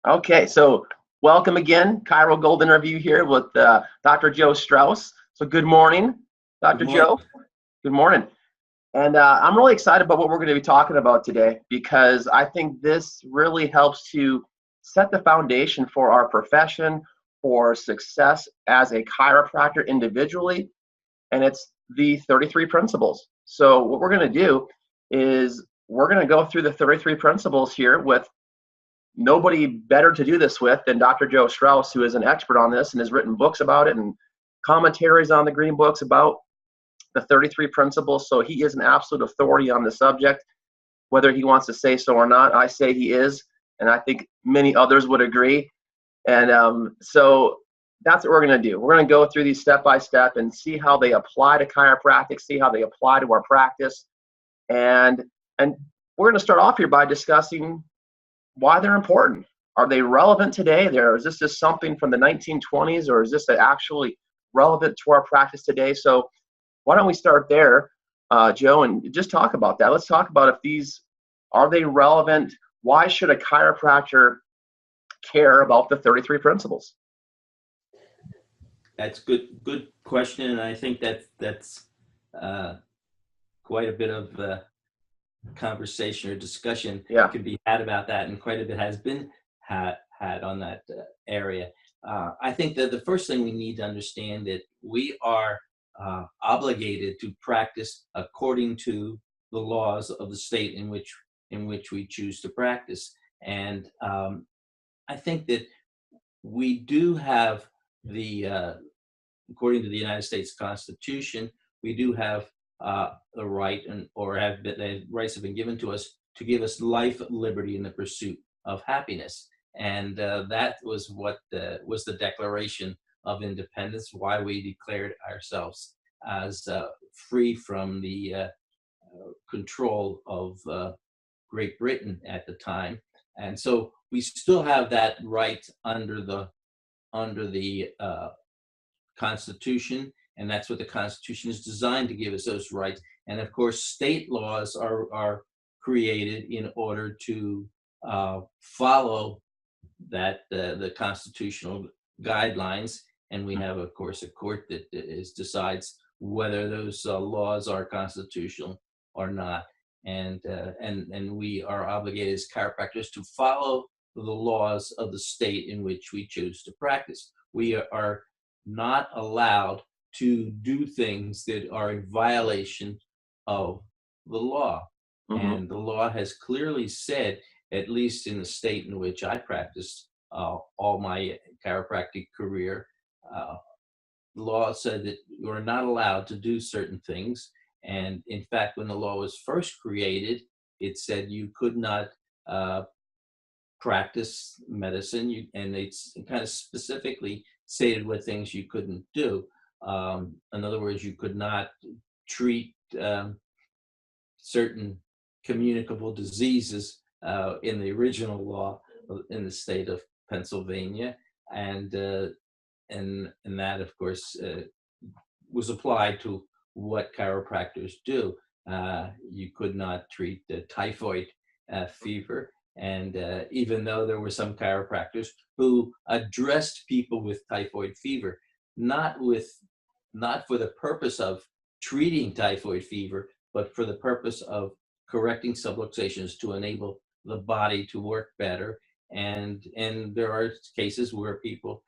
Okay, so welcome again, Chiro Gold interview here with Dr. Joe Strauss. So good morning, Good Dr. morning. Joe. Good morning. And I'm really excited about what we're going to be talking about today because I think this really helps to set the foundation for our profession, for success as a chiropractor individually, and it's the 33 principles. So what we're going to do is we're going to go through the 33 principles here with nobody better to do this with than Dr. Joe Strauss, who is an expert on this and has written books about it and commentaries on the green books about the 33 principles. So he is an absolute authority on the subject, whether he wants to say so or not. I say he is, and I think many others would agree. And so that's what we're going to do. We're going to go through these step by step and see how they apply to chiropractic, see how they apply to our practice, and and we're going to start off here by discussing why they're important. Are they relevant today? Is this just something from the 1920s, or is this actually relevant to our practice today? So why don't we start there, Joe, and just talk about that. Let's talk about if these, are they relevant? Why should a chiropractor care about the 33 principles? That's good question, and I think that's uh, quite a bit of conversation or discussion Yeah. could be had about that, and quite a bit has been had on that area. I think that the first thing we need to understand that we are obligated to practice according to the laws of the state in which we choose to practice, and I think that we do have the according to the United States Constitution, we do have the right, or have been, the rights have been given to us to give us life, liberty, and the pursuit of happiness. And that was what was the Declaration of Independence, why we declared ourselves as free from the control of Great Britain at the time. And so we still have that right under the Constitution, and that's what the Constitution is designed to give us, those rights. And of course, state laws are created in order to follow that the constitutional guidelines. And we have, of course, a court that decides whether those laws are constitutional or not. And we are obligated as chiropractors to follow the laws of the state in which we choose to practice. We are not allowed to do things that are in violation of the law. Mm-hmm. And the law has clearly said, at least in the state in which I practiced all my chiropractic career, uh, the law said that you're not allowed to do certain things. And in fact, when the law was first created, it said you could not uh, practice medicine, and it's kind of specifically stated what things you couldn't do. In other words, you could not treat certain communicable diseases in the original law in the state of Pennsylvania, and and that, of course, was applied to what chiropractors do. You could not treat the typhoid fever, and even though there were some chiropractors who addressed people with typhoid fever, not with not for the purpose of treating typhoid fever, but for the purpose of correcting subluxations to enable the body to work better. And there are cases where people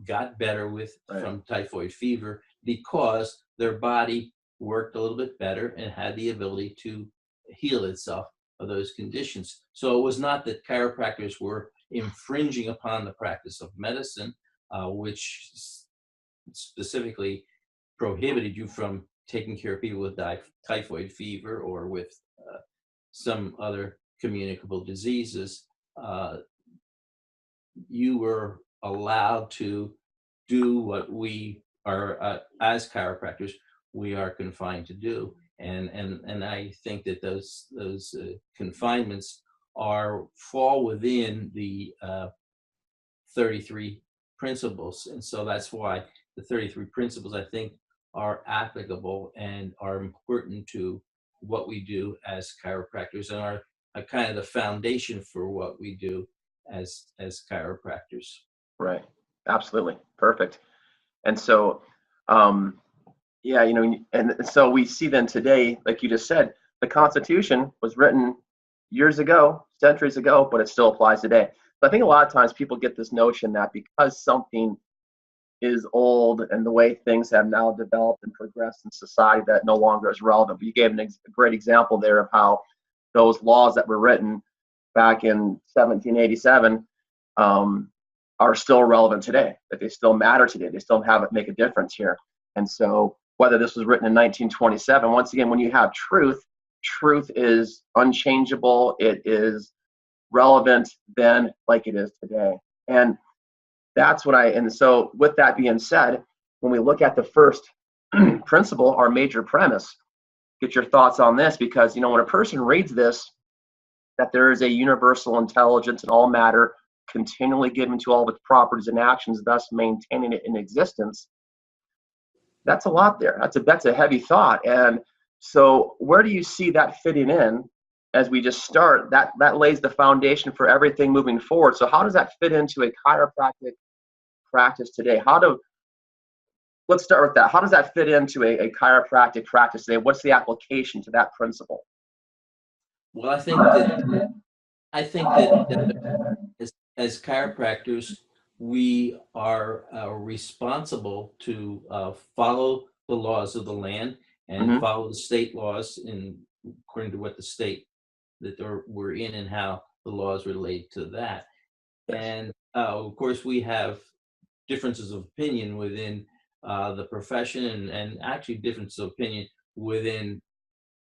got better with Right. from typhoid fever because their body worked a little bit better and had the ability to heal itself of those conditions. So it was not that chiropractors were infringing upon the practice of medicine, which specifically prohibited you from taking care of people with typhoid fever or with some other communicable diseases. You were allowed to do what we are, as chiropractors, we are confined to do. And I think that those confinements are fall within the 33 principles. And so that's why the 33 principles, I think, are applicable and are important to what we do as chiropractors, and are kind of the foundation for what we do as chiropractors. Right. Absolutely. Perfect. And so, um, yeah, and so we see then today, like you just said, the Constitution was written years ago, centuries ago, but it still applies today. So I think a lot of times people get this notion that because something is old and the way things have now developed and progressed in society, that no longer is relevant. But you gave a great example there of how those laws that were written back in 1787 um, are still relevant today, that they still matter today. They still make a difference here. And so whether this was written in 1927, once again, when you have truth, truth is unchangeable. It is relevant then like it is today. And and so with that being said, when we look at the first principle, our major premise, get your thoughts on this, because, when a person reads this, that there is a universal intelligence in all matter, continually given to all of its properties and actions, thus maintaining it in existence. That's a lot there. That's a heavy thought. And so where do you see that fitting in as we just start? That lays the foundation for everything moving forward. So how does that fit into a chiropractic practice today? Let's start with that. How does that fit into a chiropractic practice today? What's the application to that principle? Well, I think that as chiropractors, we are responsible to follow the laws of the land and Mm-hmm. follow the state laws according to what the state that we're in and how the laws relate to that. Yes. And of course, we have differences of opinion within the profession, and actually differences of opinion within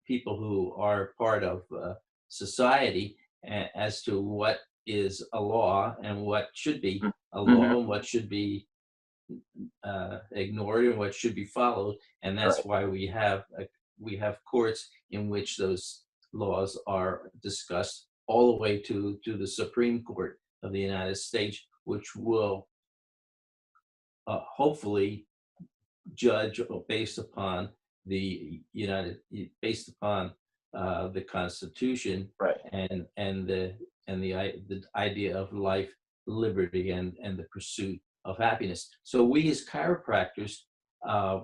people who are part of society as to what is a law and what should be a Mm-hmm. law and what should be ignored and what should be followed. And that's Right. why we have courts in which those laws are discussed all the way to the Supreme Court of the United States, which will hopefully judge based upon based upon the Constitution Right. and the idea of life, liberty, and the pursuit of happiness. So we as chiropractors uh,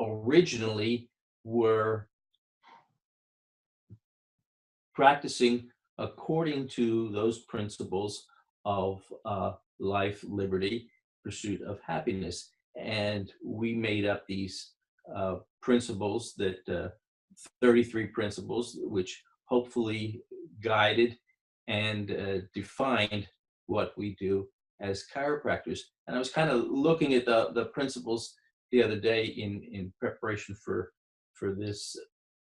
originally were practicing according to those principles of life, liberty, pursuit of happiness. And we made up these principles, 33 principles, which hopefully guided and defined what we do as chiropractors. And I was kind of looking at the principles the other day in preparation for this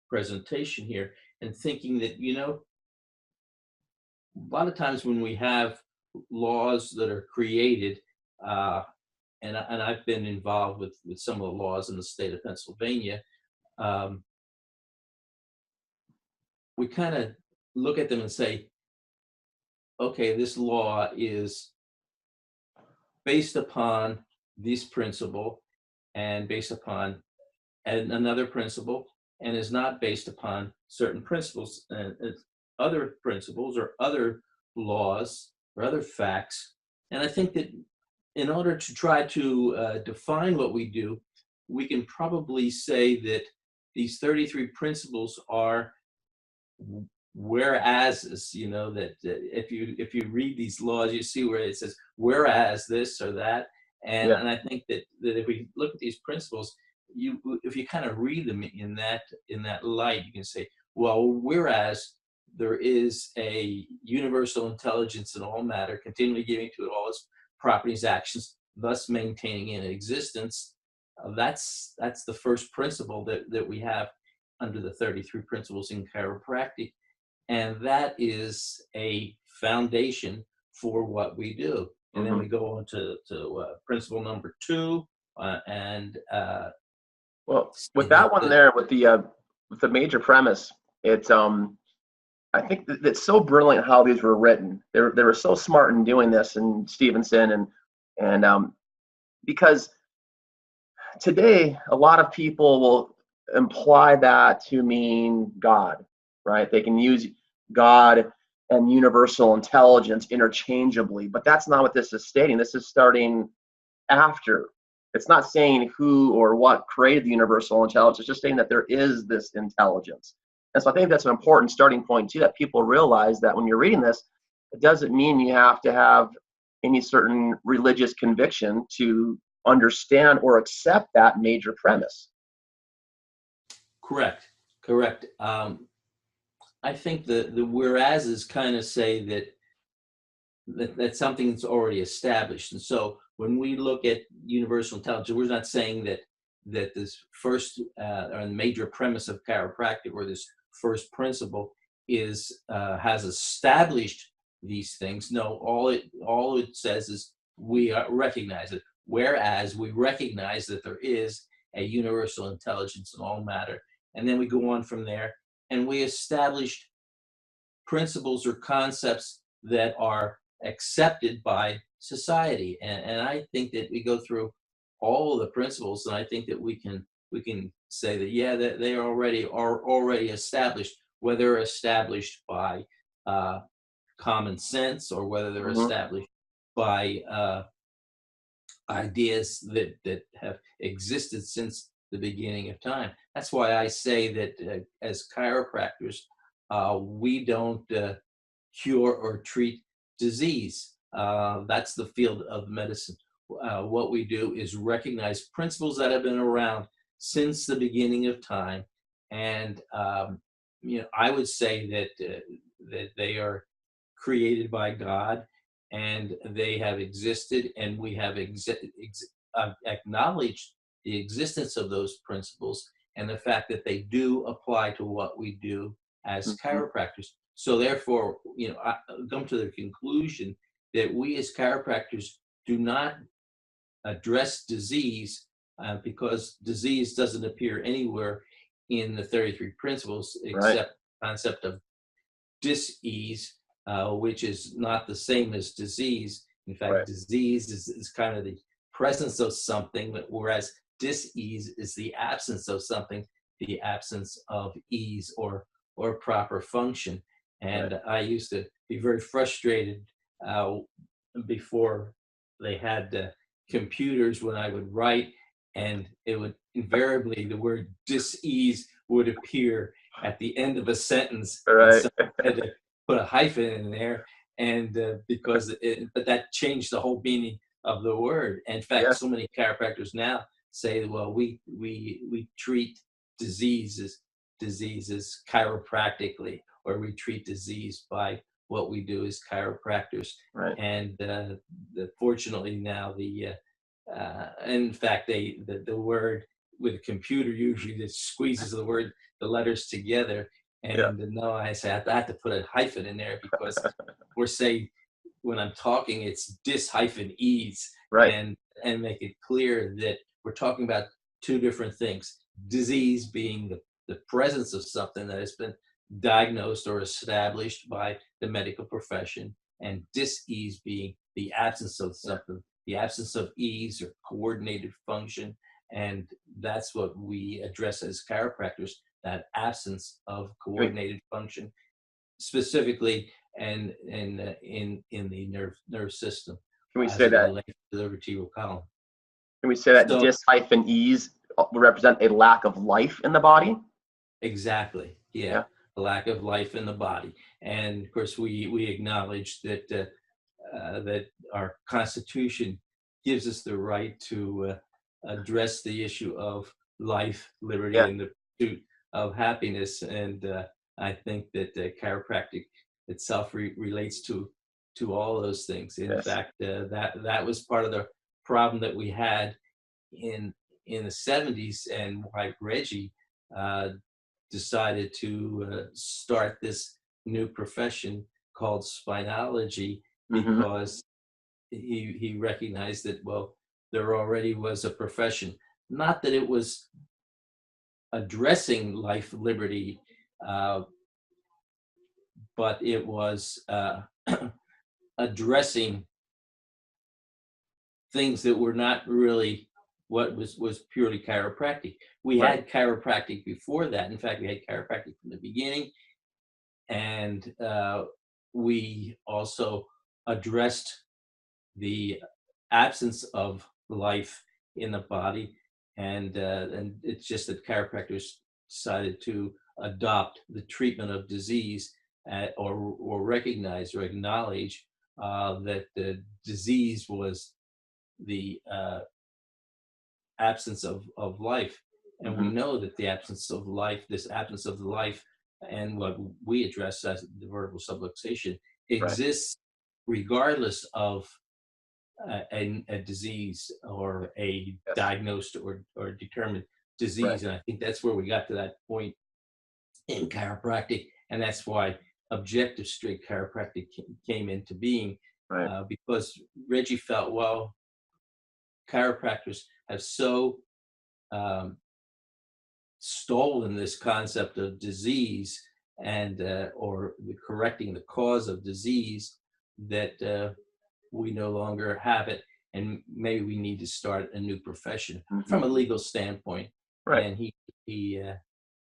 presentation here, and thinking that, a lot of times when we have laws that are created, uh, and I've been involved with some of the laws in the state of Pennsylvania, um, we kind of look at them and say, okay, this law is based upon this principle and based upon another principle, and is not based upon certain principles and other principles or other laws or other facts. And I think that in order to try to define what we do, we can probably say that these 33 principles are whereas, that if you read these laws, you see where it says whereas this or that. and Yeah. and I think that if we look at these principles, if you kind of read them in that light, you can say, well, whereas there is a universal intelligence in all matter, continually giving to it all its properties, actions, thus maintaining in existence. That's the first principle that we have under the 33 principles in chiropractic, and that is a foundation for what we do. And then Mm-hmm. we go on to principle number 2, and Well, say with that that one there, with the major premise, it's I think that's so brilliant how these were written. They were so smart in doing this, and Stevenson and because today a lot of people will imply that to mean God, right? They can use God and universal intelligence interchangeably, but that's not what this is stating. This is starting after. It's not saying who or what created the universal intelligence. It's just saying that there is this intelligence. And so I think that's an important starting point too, that people realize that when you're reading this, it doesn't mean you have to have any certain religious conviction to understand or accept that major premise. Correct. Correct. I think the whereases kind of say that something's already established. And so when we look at universal intelligence, we're not saying that this first or the major premise of chiropractic, or this first principle is has established these things. No, all it says is we recognize it. Whereas we recognize that there is a universal intelligence in all matter, and then we go on from there, and we established principles or concepts that are accepted by society. And I think that we go through all of the principles, and I think that we can say that, yeah, that they are already established, whether established by common sense, or whether they're Mm-hmm. established by ideas that have existed since the beginning of time. That's why I say that as chiropractors, we don't cure or treat disease. That's the field of medicine. What we do is recognize principles that have been around since the beginning of time, and I would say that they are created by God, and they have existed, and we have acknowledged the existence of those principles, and the fact that they do apply to what we do as Mm-hmm. chiropractors. So therefore, I come to the conclusion that we as chiropractors do not address disease, because disease doesn't appear anywhere in the 33 principles, Right. except the concept of dis-ease, which is not the same as disease. In Right. fact, disease is kind of the presence of something, whereas dis-ease is the absence of something, the absence of ease or proper function. And Right. I used to be very frustrated before they had computers, when I would write, and it would invariably, the word dis-ease would appear at the end of a sentence, and Right. so I had to put a hyphen in there, and but that changed the whole meaning of the word. In fact, Yeah. so many chiropractors now say, well, we treat diseases chiropractically, or we treat disease by what we do as chiropractors. Right. And fortunately now, in fact, the word with a computer usually just squeezes the letters together. Yeah. And no, I say I have to put a hyphen in there, because we're saying, when I'm talking, it's dis-ease, Right. and make it clear that we're talking about two different things. Disease being the presence of something that has been diagnosed or established by the medical profession, and dis-ease being the absence of something, the absence of ease or coordinated function. And that's what we address as chiropractors, that absence of coordinated function, specifically and in the nerve system, Can we as say it that? relates to the vertebral column. Can we say that So dis-ease would represent a lack of life in the body? exactly, yeah, Yeah. the lack of life in the body. And of course, we acknowledge that our Constitution gives us the right to address the issue of life, liberty, Yeah. and the pursuit of happiness. And I think that chiropractic itself relates to all those things. In Yes. fact, that was part of the problem that we had in the 70s, and why Reggie uh, decided to start this new profession called spinology, Mm-hmm. because he recognized that, well, there already was a profession, not that it was addressing life, liberty, uh, but it was addressing things that were not really what was purely chiropractic. We Right. had chiropractic before that. In fact, we had chiropractic from the beginning, and we also addressed the absence of life in the body, and it's just that chiropractors decided to adopt the treatment of disease, or recognize or acknowledge that the disease was the absence of life. And we Hmm. know that the absence of life, this absence of life, and what we address as the vertebral subluxation, Right. exists regardless of a disease or a Yes. diagnosed or determined Right. disease. And I think that's where we got to that point in chiropractic. And that's why objective straight chiropractic came into being, Right. because Reggie felt, well, chiropractors have so um, stolen this concept of disease, and or correcting the cause of disease, that we no longer have it, and maybe we need to start a new profession Hmm. from a legal standpoint. Right. And he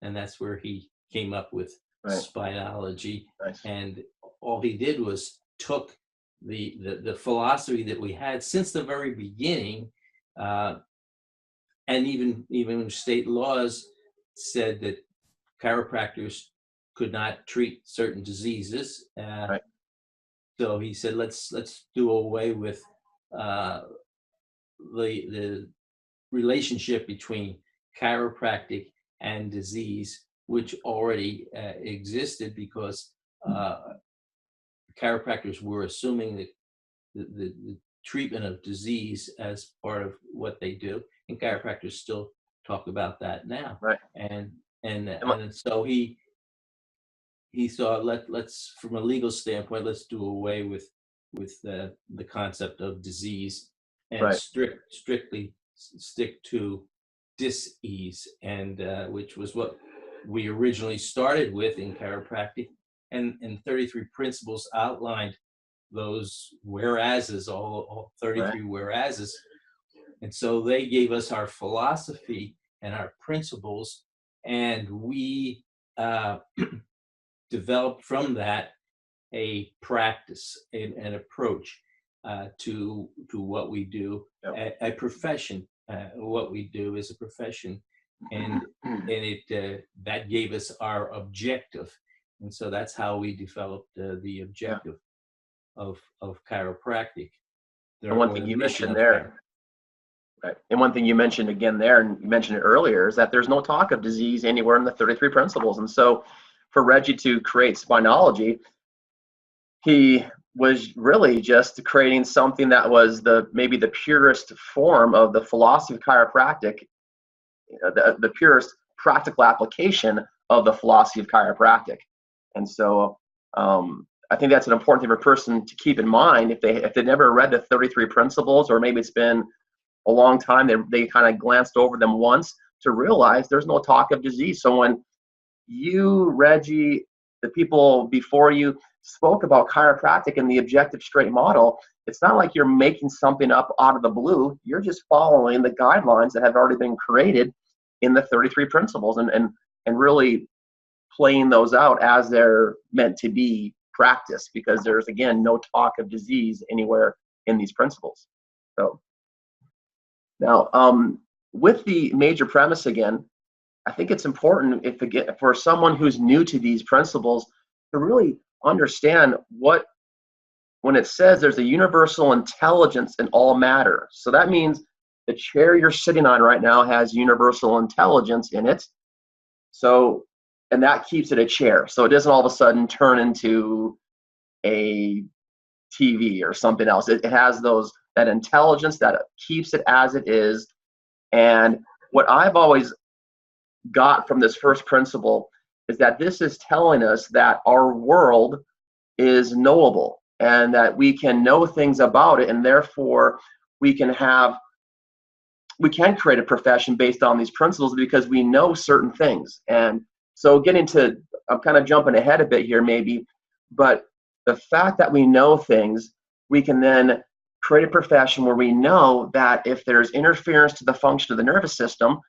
and that's where he came up with Right. spinology. Nice. And all he did was took the philosophy that we had since the very beginning, uh, and even state laws said that chiropractors could not treat certain diseases. Right. So he said, let's do away with uh, the relationship between chiropractic and disease, which already existed, because uh, chiropractors were assuming that the treatment of disease as part of what they do, and chiropractors still talk about that now. Right. And and And li- and so he thought, let's from a legal standpoint, let's do away with the concept of disease, and right. strictly stick to dis-ease, and which was what we originally started with in chiropractic. And 33 principles outlined those whereases, all Right. 33 whereases. And so they gave us our philosophy and our principles, and we uh, developed from that a practice, an approach to what we do, Yep. a profession. What we do is a profession, and it that gave us our objective, and so that's how we developed the Yeah. objective of chiropractic, And one or thing the you mission mentioned of chiropractic. there, right. And one thing you mentioned again there, and you mentioned it earlier, is that there's no talk of disease anywhere in the 33 principles. And so for Reggie to create Spinology, he was really just creating something that was the maybe the purest form of the philosophy of chiropractic, the purest practical application of the philosophy of chiropractic. And so I think that's an important thing for a person to keep in mind if they never read the 33 principles, or maybe it's been a long time, they kind of glanced over them once, to realize there's no talk of disease. So when you, Reggie, the people before you spoke about chiropractic and the objective straight model, it's not like you're making something up out of the blue. You're just following the guidelines that have already been created in the 33 principles, and really playing those out as they're meant to be practiced, because there's, again, no talk of disease anywhere in these principles. So now, with the major premise again, I think it's important, if again, for someone who's new to these principles, to really understand what, when it says there's a universal intelligence in all matter. So that means the chair you're sitting on right now has universal intelligence in it. So, and that keeps it a chair. So it doesn't all of a sudden turn into a TV or something else. It has that intelligence that keeps it as it is. And what I've always got from this first principle is that this is telling us that our world is knowable, and that we can know things about it, and therefore we can create a profession based on these principles because we know certain things. And so I'm kind of jumping ahead a bit here maybe, but the fact that we know things, we can then create a profession where we know that if there's interference to the function of the nervous system,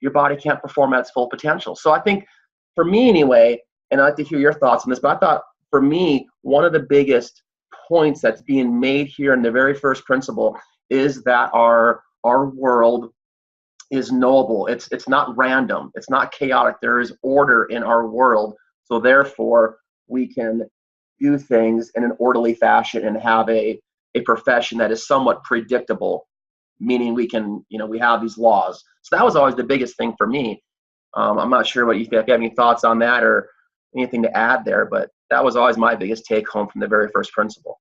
your body can't perform at its full potential. So I think, for me anyway, and I'd like to hear your thoughts on this, but I thought for me, one of the biggest points that's being made here in the very first principle is that our world is knowable. It's not random. It's not chaotic. There is order in our world. So therefore, we can do things in an orderly fashion and have a profession that is somewhat predictable, meaning we can, we have these laws. So that was always the biggest thing for me. I'm not sure what you think. If you have any thoughts on that or anything to add there, but that was always my biggest take home from the very first principle.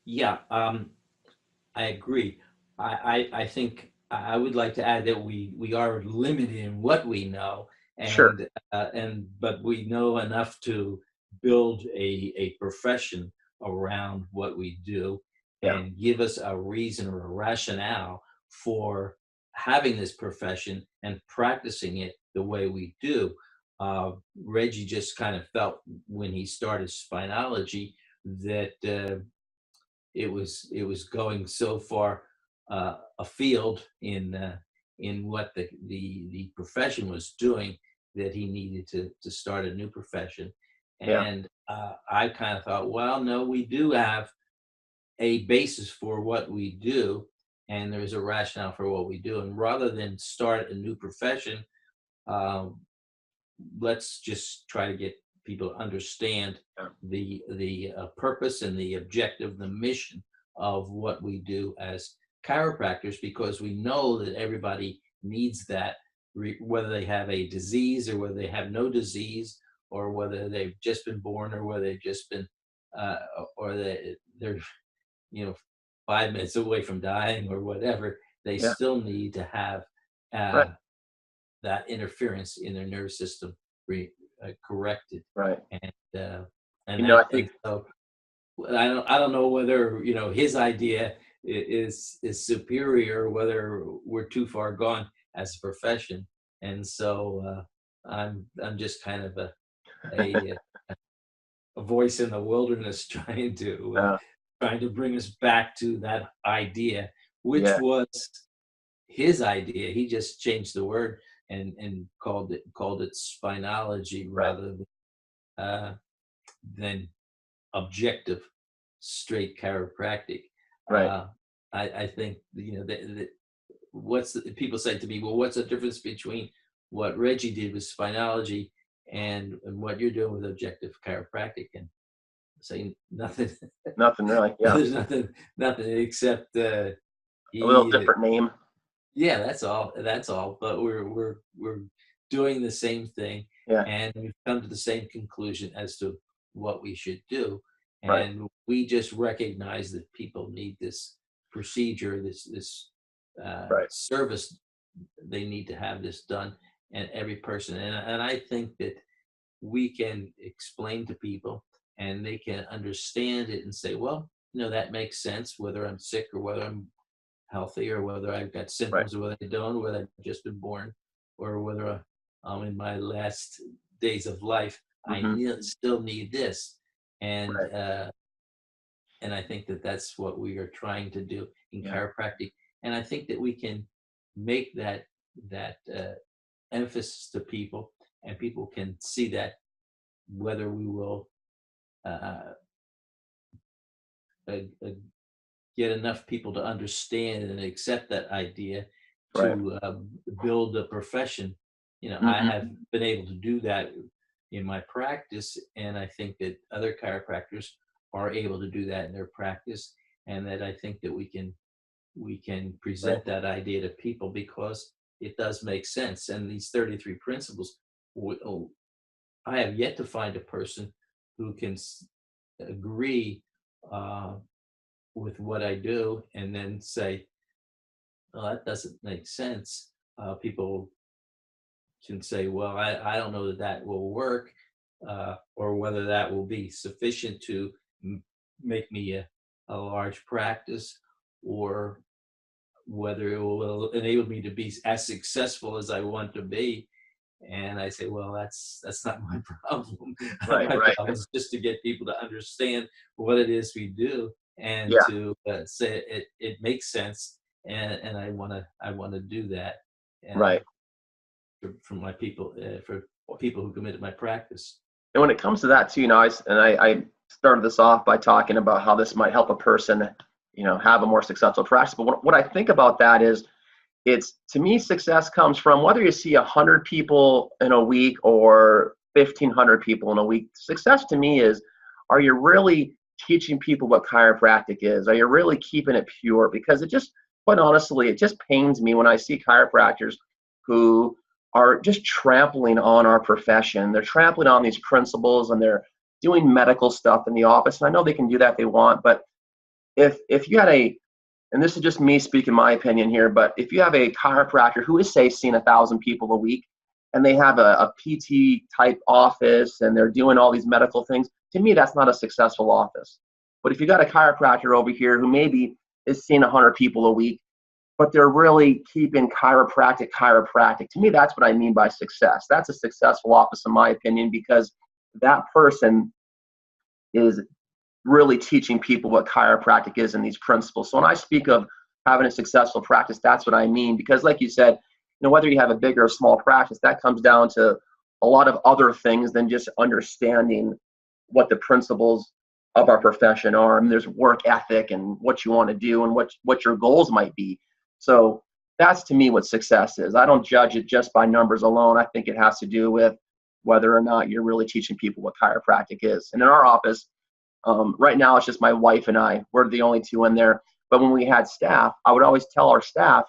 Yeah, I agree. I think I would like to add that we are limited in what we know, Sure. and but we know enough to build a profession around what we do Yeah. and give us a reason or a rationale for having this profession and practicing it the way we do. Reggie just kind of felt when he started spinology that it was going so far afield in what the profession was doing that he needed to start a new profession. Yeah. And I kind of thought, well, no, we do have a basis for what we do, and there's a rationale for what we do. And rather than start a new profession, um, let's just try to get people to understand Yeah. the purpose and the objective, the mission of what we do as chiropractors, because we know that everybody needs that, whether they have a disease or whether they have no disease, or whether they've just been born or whether they've just been, uh, or they're 5 minutes away from dying or whatever. They Yeah. still need to have Right. uh, that interference in their nervous system corrected. Right. And You know, I and think, so I don't know whether his idea is superior, or whether we're too far gone as a profession. And so I'm just kind of a a voice in the wilderness uh, trying to bring us back to that idea, which yeah. was his idea. He just changed the word and called it spinology Right. rather uh, than objective straight chiropractic. Right. Uh, I think people say to me, well, what's the difference between what Reggie did with spinology and what you're doing with objective chiropractic? And say nothing. Nothing really. Yeah. There's nothing except A little he different name. yeah, that's all, but we're doing the same thing, Yeah. and we've come to the same conclusion as to what we should do. Right. And we just recognize that people need this procedure, this Right. service. They need to have this done, and every person, and I think that we can explain to people and they can understand it and say, well, that makes sense, whether I'm sick or whether I'm healthy, or whether I've got Right. symptoms, or whether I don't, or whether I've just been born, or whether I'm in my last days of life. Hmm. Still need this, and Right. I think that that's what we are trying to do in Yeah. chiropractic, and I think that we can make that emphasis to people, and people can see that, whether we will uh, uh, uh, get enough people to understand and accept that idea Right. to build a profession. I Hmm. have been able to do that in my practice, and I think that other chiropractors are able to do that in their practice, and that I think that we can Right. present that idea to people because it does make sense. And these 33 principles, oh, I have yet to find a person who can agree uh, with what I do and then say, "Oh, that doesn't make sense." People can say, "Well, I don't know that that will work, or whether that will be sufficient to make me a large practice, or whether it will enable me to be as successful as I want to be." And I say, well, that's not my problem. Right. My Right. problem is just to get people to understand what it is we do, and Yeah. to say it makes sense, and I want to do that uh, Right. for my people, for people who come into my practice. And when it comes to that too, I started this off by talking about how this might help a person, have a more successful practice. But what I think about that is, it's, to me, success comes from whether you see 100 people in a week or 1,500 people in a week. Success to me is, are you really teaching people what chiropractic is? Are you really keeping it pure? Because it just, quite honestly, it just pains me when I see chiropractors who are just trampling on our profession. They're trampling on these principles, and they're doing medical stuff in the office. And I know they can do that if they want, but if you had a, and this is just me speaking my opinion here, but if you have a chiropractor who is, say, seeing 1,000 people a week, and they have a PT type office, and they're doing all these medical things, to me, that's not a successful office. But if you got a chiropractor over here who maybe is seeing 100 people a week, but they're really keeping chiropractic, to me, that's what I mean by success. That's a successful office, in my opinion, because that person is really teaching people what chiropractic is and these principles. So when I speak of having a successful practice, that's what I mean. Because like you said, whether you have a big or a small practice, that comes down to a lot of other things than just understanding what the principles of our profession are. I mean, there's work ethic and what you want to do and what your goals might be. So that's, to me, what success is. I don't judge it just by numbers alone. I think it has to do with whether or not you're really teaching people what chiropractic is. And in our office, right now, it's just my wife and I. We're the only two in there. But when we had staff, I would always tell our staff,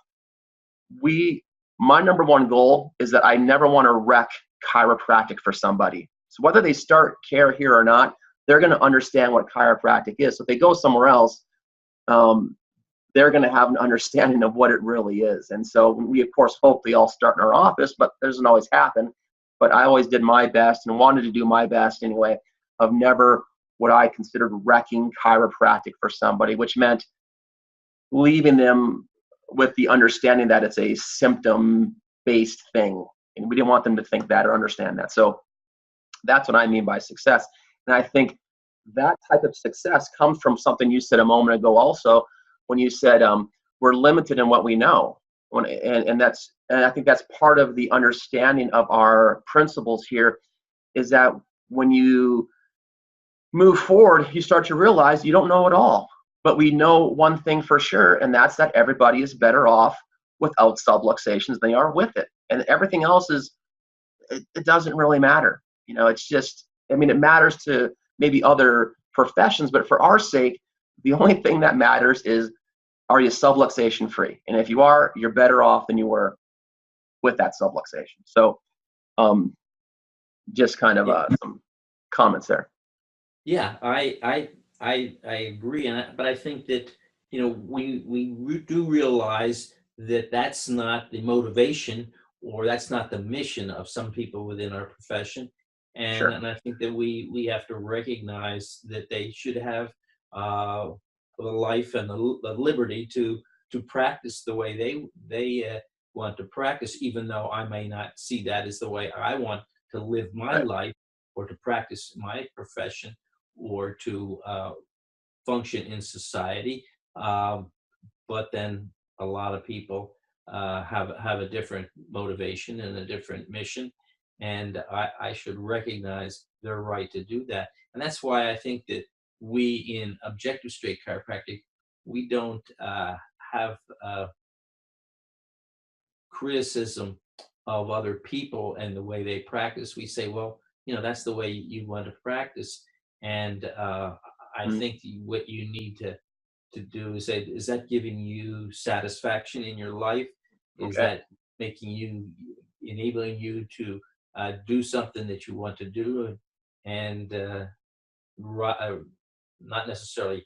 my number one goal is that I never want to wreck chiropractic for somebody. So whether they start care here or not, they're going to understand what chiropractic is. So if they go somewhere else, they're going to have an understanding of what it really is. And so we, of course, hope they all start in our office, but that doesn't always happen. But I always did my best and wanted to do my best anyway, of never what I considered wrecking chiropractic for somebody, which meant leaving them with the understanding that it's a symptom-based thing. And we didn't want them to think that or understand that. So that's what I mean by success. And I think that type of success comes from something you said a moment ago also, when you said we're limited in what we know. And I think that's part of the understanding of our principles here, is that when you move forward, you start to realize you don't know it all. But we know one thing for sure, and that's that everybody is better off without subluxations than they are with it. And everything else it doesn't really matter. It's just, I mean, it matters to maybe other professions, but for our sake, the only thing that matters is, are you subluxation free? And if you are, you're better off than you were with that subluxation. So just kind of some comments there. Yeah, I agree, but I think that we do realize that that's not the motivation, or that's not the mission of some people within our profession, Sure. and I think that we have to recognize that they should have the life and the liberty to practice the way they want to practice, even though I may not see that as the way I want to live my Right. life, or to practice my profession, or to function in society. But then a lot of people have a different motivation and a different mission, and I should recognize their right to do that. And that's why I think that we in objective straight chiropractic, we don't have criticism of other people and the way they practice. We say, well, that's the way you want to practice. And I Mm, think what you need to do is say, is that giving you satisfaction in your life? Is okay. that enabling you to do something that you want to do, and not necessarily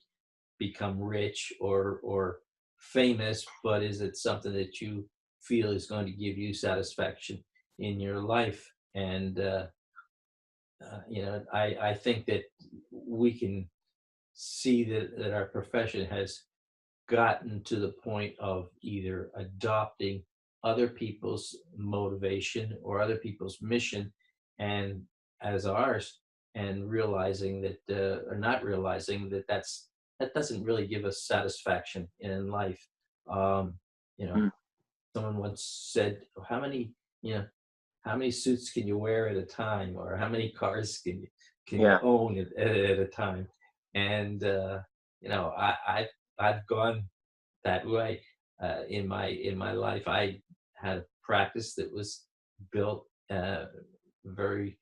become rich or famous, but is it something that you feel is going to give you satisfaction in your life? And I think that we can see that our profession has gotten to the point of either adopting other people's motivation or other people's mission, and as ours, and realizing that or not realizing that that doesn't really give us satisfaction in life. um, you know Mm, Someone once said, how many, how many suits can you wear at a time, or how many cars can you Yeah. own at a time? And you know, I've gone that way in my life. I had a practice that was built very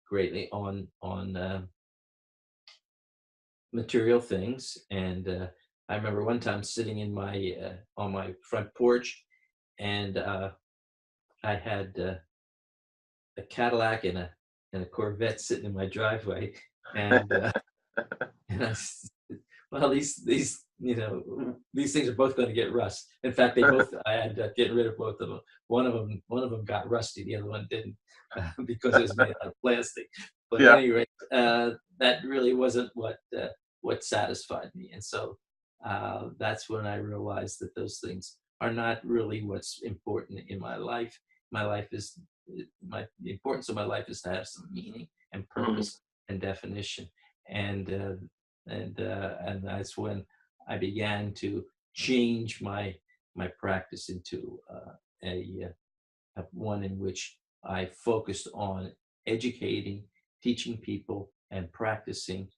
greatly on material things. And I remember one time sitting in my on my front porch, and I had a Cadillac and a Corvette sitting in my driveway, and and well, these you know, these things are both going to get rust. In fact, they both, I had getting rid of both of them. One of them got rusty, the other one didn't, because it was made out of plastic. But at Yeah. any rate, that really wasn't what satisfied me, and so that's when I realized that those things are not really what's important in my life. My life is the importance of my life is to have some meaning and Mhm. purpose and definition, and and that's when I began to change my practice into one in which I focused on educating, teaching people, and practicing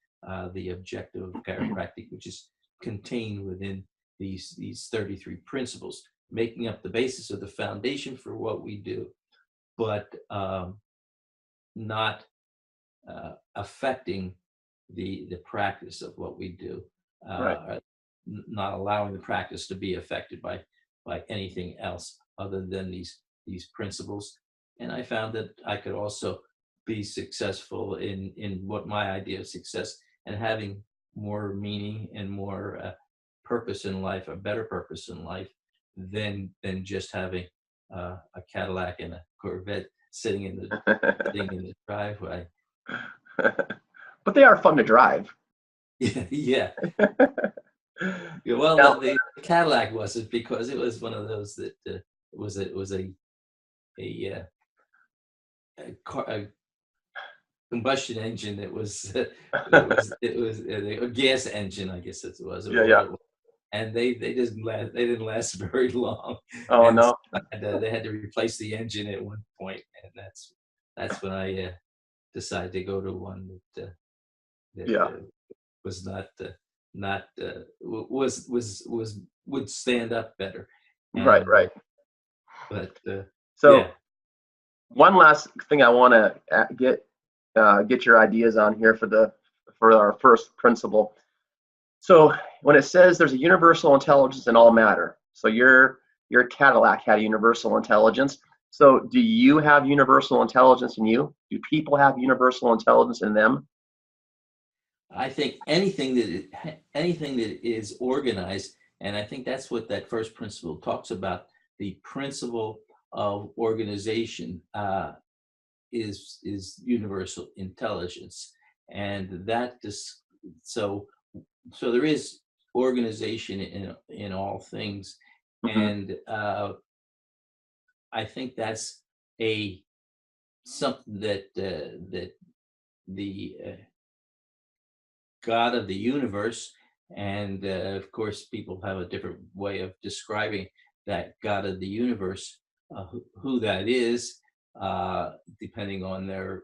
the objective of chiropractic, which is contained within these 33 principles, making up the basis of the foundation for what we do, but not affecting the practice of what we do, Right. not allowing the practice to be affected by anything else other than these principles. And I found that I could also be successful in what my idea of success, and having more meaning and more purpose in life, a better purpose in life, than just having a Cadillac and a Corvette sitting in the driveway. But they are fun to drive. Yeah, yeah. Yeah, well, Now, the Cadillac wasn't, because it was one of those that was a, a combustion engine that was it was a gas engine, I guess it was, yeah, yeah. and they didn't last very long, Oh and so no. they had to replace the engine at one point, and that's when I decided to go to one that Yeah. was not was would stand up better, Right, and right. but So yeah, one last thing I want to get your ideas on here for our first principle. So when it says there's a universal intelligence in all matter, so your Cadillac had a universal intelligence. So do you have universal intelligence in you? Do people have universal intelligence in them? I think anything that is organized, and I think that's what that first principle talks about. The principle of organization is universal intelligence, and that is so. So there is organization in all things, Hmm. and I think that's a something that the God of the universe, and of course, people have a different way of describing that God of the universe, who that is, depending on their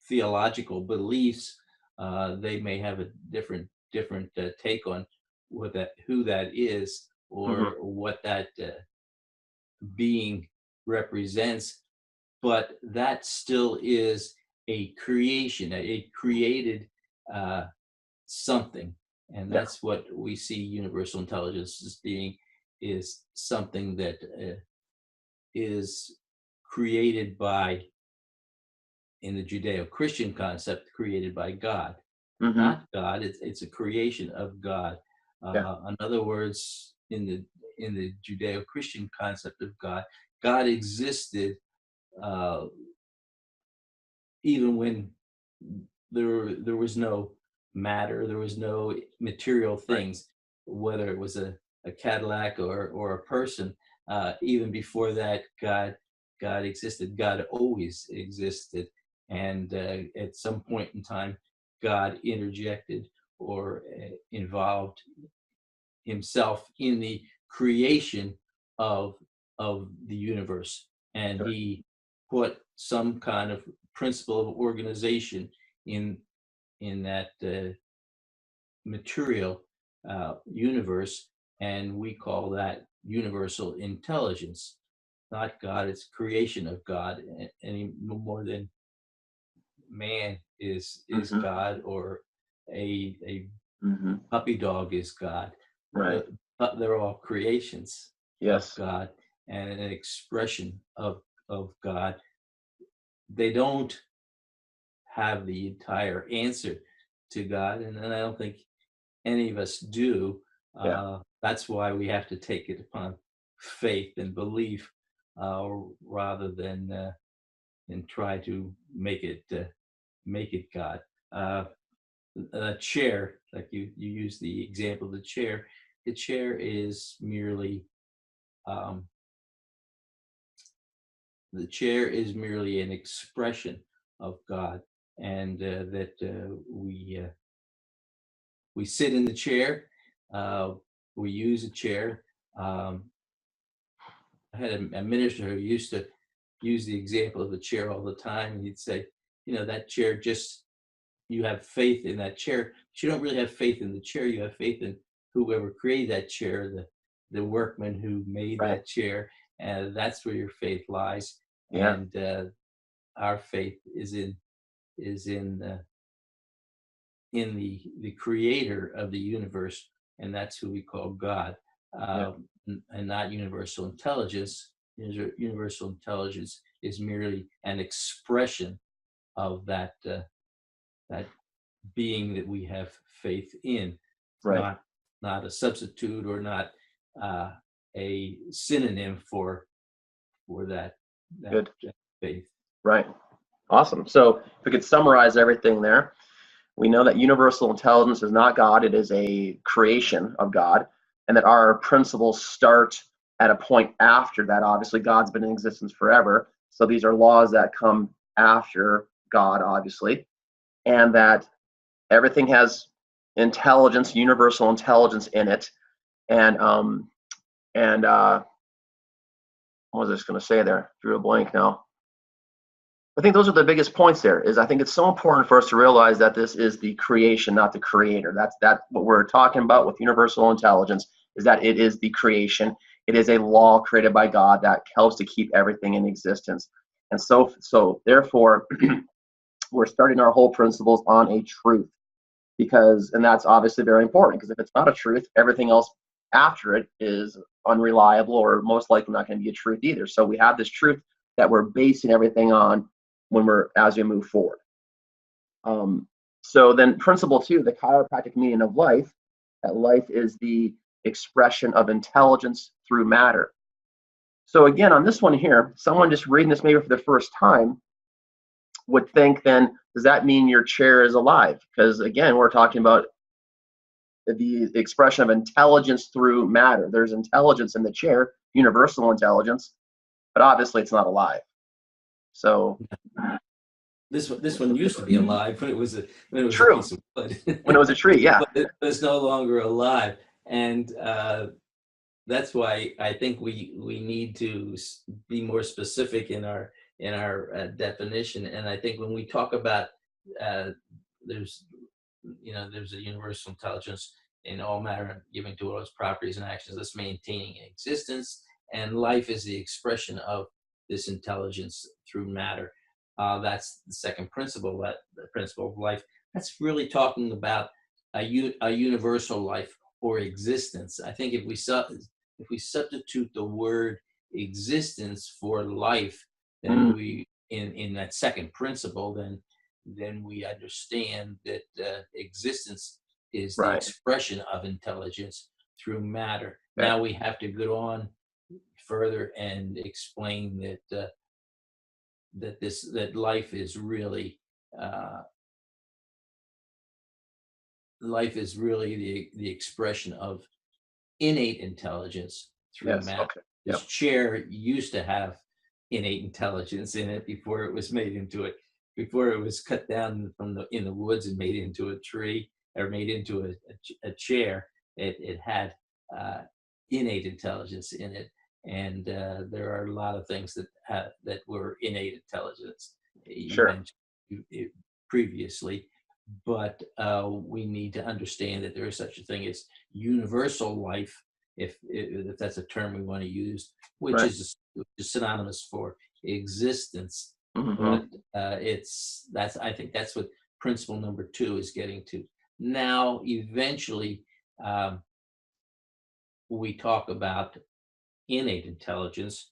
theological beliefs. They may have a different take on who that is, Hmm. or what that being represents, but that still is a creation, a created uh, something, and Yeah. that's what we see universal intelligence as being, is something that is created by, in the Judeo-Christian concept, created by God, Hmm. not God. It's a creation of God. Yeah. In other words, in the Judeo-Christian concept of God, God existed uh, even when there was no matter, there was no material Right. things, whether it was a Cadillac or a person. Even before that, God existed. God always existed, and at some point in time, God interjected or involved himself in the creation of of the universe, and Sure. he put some kind of principle of organization in that material universe, and we call that universal intelligence. Not God, it's creation of God, any more than man is Hmm. God, or a Hmm. puppy dog is God. Right. But they're all creations of Yes. God and an expression of God. They don't have the entire answer to God, and I don't think any of us do. Yeah. That's why we have to take it upon faith and belief, uh, rather than try to make it God. Uh, a chair, like you use the example of the chair. The chair is merely um, an expression of God, and that we sit in the chair. Uh, we use a chair. Um, I had a minister who used to use the example of the chair all the time. And he'd say, that chair, just, you have faith in that chair. But you don't really have faith in the chair. You have faith in whoever created that chair, the workman who made Right. that chair. And that's where your faith lies. Yeah. And our faith is in the creator of the universe, and that's who we call God, Yeah. and not universal intelligence. Universal intelligence is merely an expression of that being that we have faith in. It's Right. not a substitute, or not uh, a synonym for that Good. faith. Right. Awesome. So if we could summarize everything there, we know that universal intelligence is not God, it is a creation of God, and that our principles start at a point after that. Obviously, God's been in existence forever. So these are laws that come after God, obviously, and that everything has intelligence, universal intelligence in it. And and what was I just going to say there? Drew a blank now. I think those are the biggest points there. Is I think it's so important for us to realize that this is the creation, not the creator. That's what we're talking about with universal intelligence, is that it is the creation. It is a law created by God that helps to keep everything in existence. And so therefore, we're starting our whole principles on a truth, and that's obviously very important, because if it's not a truth, everything else after it is unreliable, or most likely not going to be a truth either. So we have this truth that we're basing everything on as we move forward. So then principle 2, the chiropractic meaning of life, that life is the expression of intelligence through matter. So again, on this one here, someone just reading this maybe for the first time would think, then does that mean your chair is alive? Because again, we're talking about the expression of intelligence through matter. There's intelligence in the chair, universal intelligence, but obviously it's not alive. So This one used to be alive when it was a true, piece of wood, when it was a tree, yeah. but it's no longer alive, and that's why I think we need to be more specific in our definition. And I think when we talk about uh, there's there's a universal intelligence in all matter, giving to all its properties and actions, thus maintaining existence, and life is the expression of this intelligence through matter. That's the second principle, that the principle of life. That's really talking about a universal life or existence. I think if we substitute the word existence for life, then Mm, we in that second principle, then we understand that existence is the right. expression of intelligence through matter. Okay. Now we have to go on further and explain that uh, life is really the expression of innate intelligence through Yes. matter. Okay. This Yep. chair used to have innate intelligence in it before it was made into it, before it was cut down in the woods and made into a tree, or made into a chair. It had innate intelligence in it, and there are a lot of things that were innate intelligence. You Sure. mentioned it previously, but we need to understand that there is such a thing as universal life, if that's a term we want to use, which Right. is synonymous for existence. But Hmm. that's I think that's what principle number two is getting to. Now, eventually, um, we talk about innate intelligence,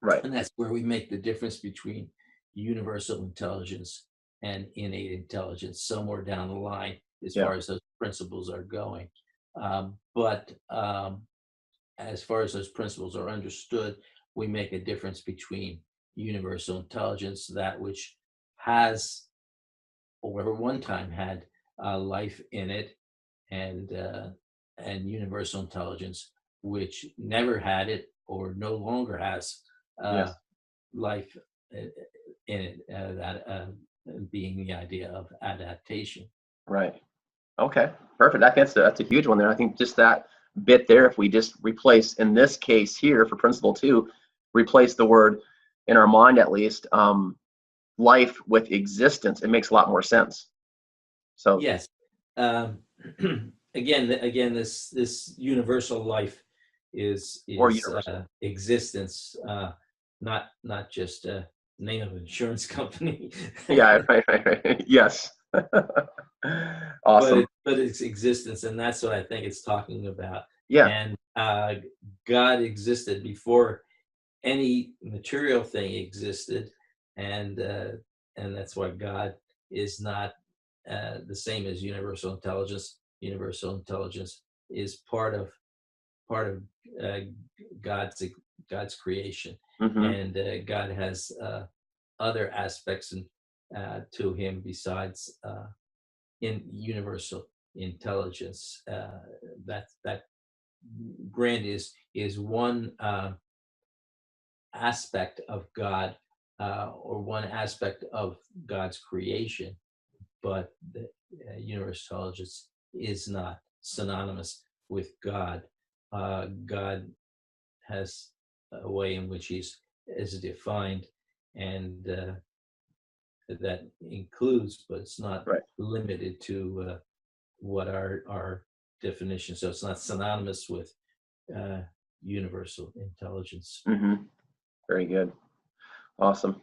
Right. and that's where we make the difference between universal intelligence and innate intelligence somewhere down the line as Yeah. far as those principles are going. But as far as those principles are understood, we make a difference between universal intelligence, that which has or one time had life in it, and universal intelligence, which never had it or no longer has uh, Yes. life in it. That being the idea of adaptation. Right. Okay. Perfect. That's a huge one there. I think just that bit there, if we just replace, in this case here for principle two, replace the word in our mind at least, life with existence, it makes a lot more sense. So, Yes. Um, again, this universal life is or is universal. existence, not just a name of an insurance company, Yeah. Right. Right. Right. Yes. but Awesome. it's existence, and that's what I think it's talking about. Yeah. And God existed before any material thing existed, and uh, and that's why God is not the same as universal intelligence. Universal intelligence is part of uh, God's God's creation, Hmm. and God has other aspects to Him besides in universal intelligence. That grant is one aspect of God, or one aspect of God's creation, but the universal intelligence is not synonymous with God. God has a way in which He's is defined, and that includes, but it's not Right. limited to what our definition. So it's not synonymous with uh, universal intelligence. Hmm. Very good. Awesome.